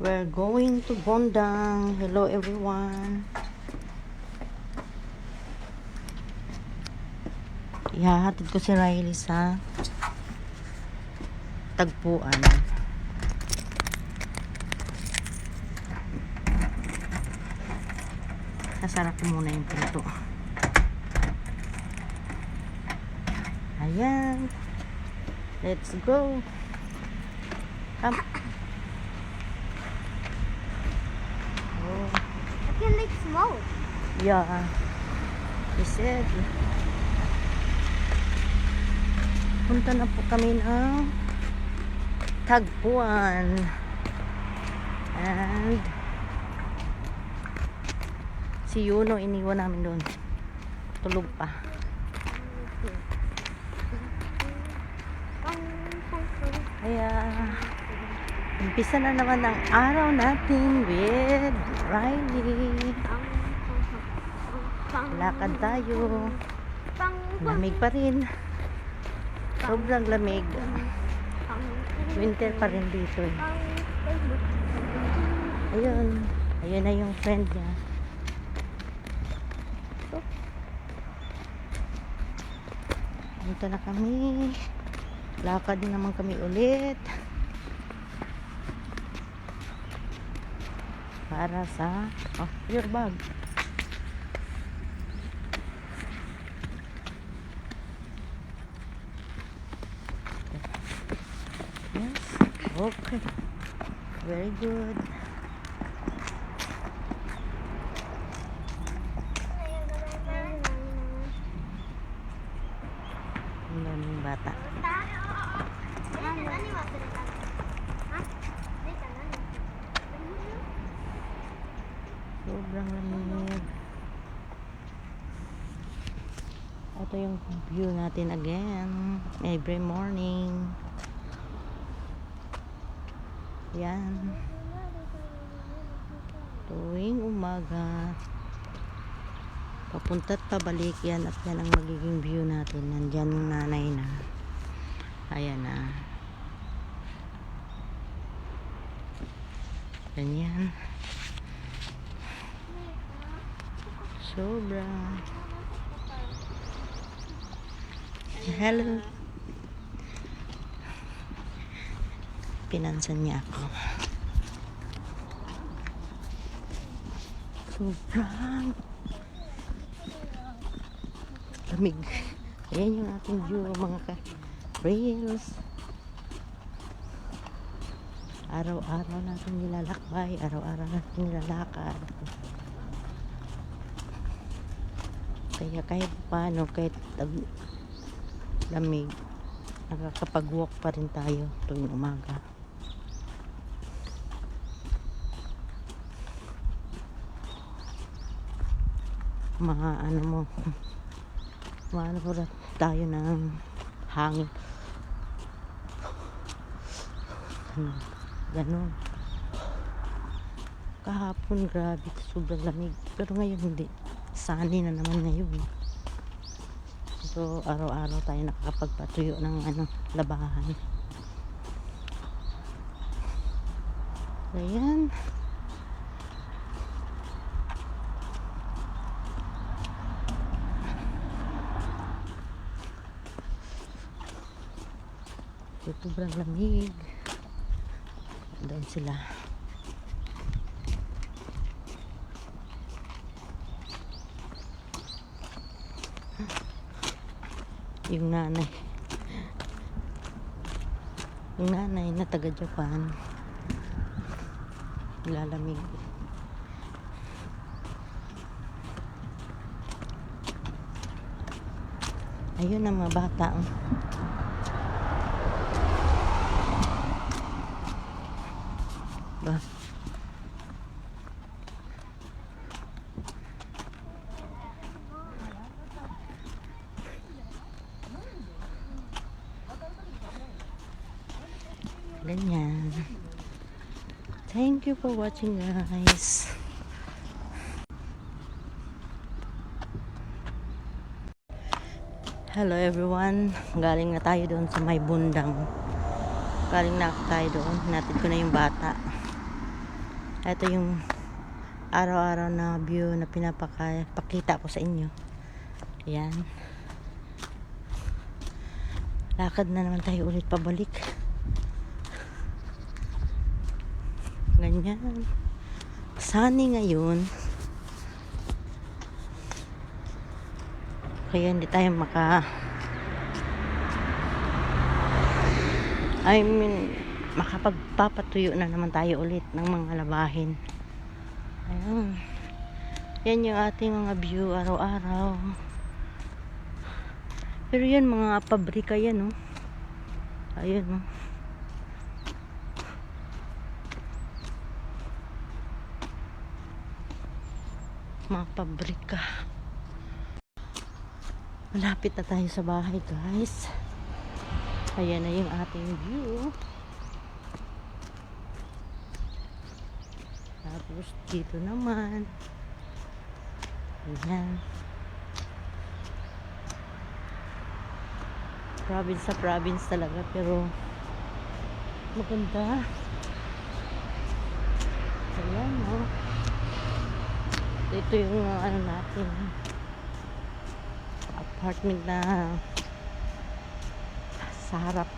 We're going to Bondang. Hello everyone. Ihahatid ko si Riley sa tagpuan. Sasarap ko muna yung pinto. Ayan. Let's go. Come. Oh. I can like smoke. Yeah. He said. Punta na po kami ng tagpuan. And si Yuno iniwan namin doon. Tulog pa. Kaya umpisa na naman ang araw natin with Riley. Lakad tayo. Lamig pa rin. Sobrang lamig. Winter pa rin dito eh. Ayun. Ayun na yung friend niya. So, dito na kami. Lakad din naman kami ulit. Para sa your bag. Yes. Okay. Very good. Ang daming bata. Sobrang lamig. Ito yung view natin again every morning. Yan. Tuwing umaga. Papunta at pabalik yan at yan ang magiging view natin. Nandyan yung nanay na. Ayan na. Ganyan. Sobra. Hello. Pinansan niya ako. Sobrang lamig. Ayan yung ating view mga ka-reels. Araw-araw natin nilalakbay. Araw-araw natin nilalakad. Kaya kahit paano, kahit lamig, nakakapag-walk pa rin tayo tuwing umaga. Ano mo, maano po tayo ng hangin. Ganun. Kahapon grabe, sobrang lamig. Pero ngayon hindi. Sunny na naman ngayon. So araw-araw tayo nakakapagpatuyo ng labahan. Ayan. Sobrang lamig. Doon sila. Yung nanay na taga Japan lalamig. Ayun ang mga bata ba. Ganyan. Thank you for watching, guys. Hello everyone. Galing na tayo doon sa may bundang. Galing na tayo doon. Hinatid ko na yung bata. Ito yung araw-araw na view na pinapakita ko sa inyo. Ayan. Lakad na naman tayo ulit pabalik. Ganyan. Sunny ngayon. Kaya hindi tayo makapagpapatuyo na naman tayo ulit ng mga labahin. Ayan. Yan yung ating mga view araw-araw. Pero yan, mga pabrika yan, oh. Ayun, oh. Mga pabrika. Malapit na tayo sa bahay, guys. Ayan na yung ating view. Tapos dito naman. Ayan. Province sa province talaga, pero maganda. Ayan, oh. Ito yung ano natin, apartment na sa harap.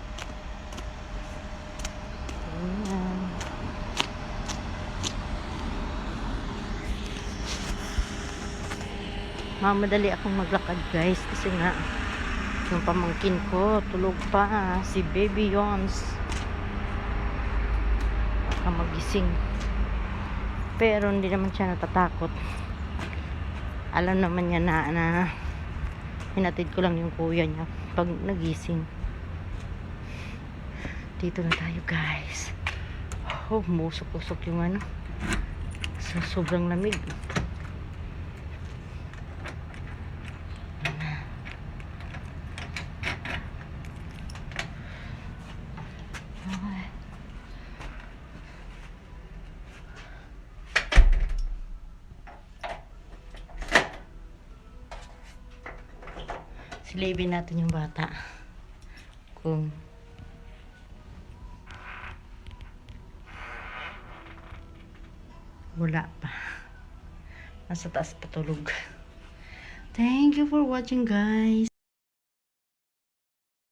Ayan. Mamadali akong maglakad, guys, kasi nga yung pamangkin ko tulog pa, si Baby Yons, baka magising. Pero hindi naman siya natatakot. Alam naman niya na hinatid ko lang yung kuya niya pag nagising. Dito na tayo, guys. Oh, musok-usok yung ano. So, sobrang lamig. Silipin natin yung bata kung wala pa, nasa taas patulog. Thank you for watching, guys.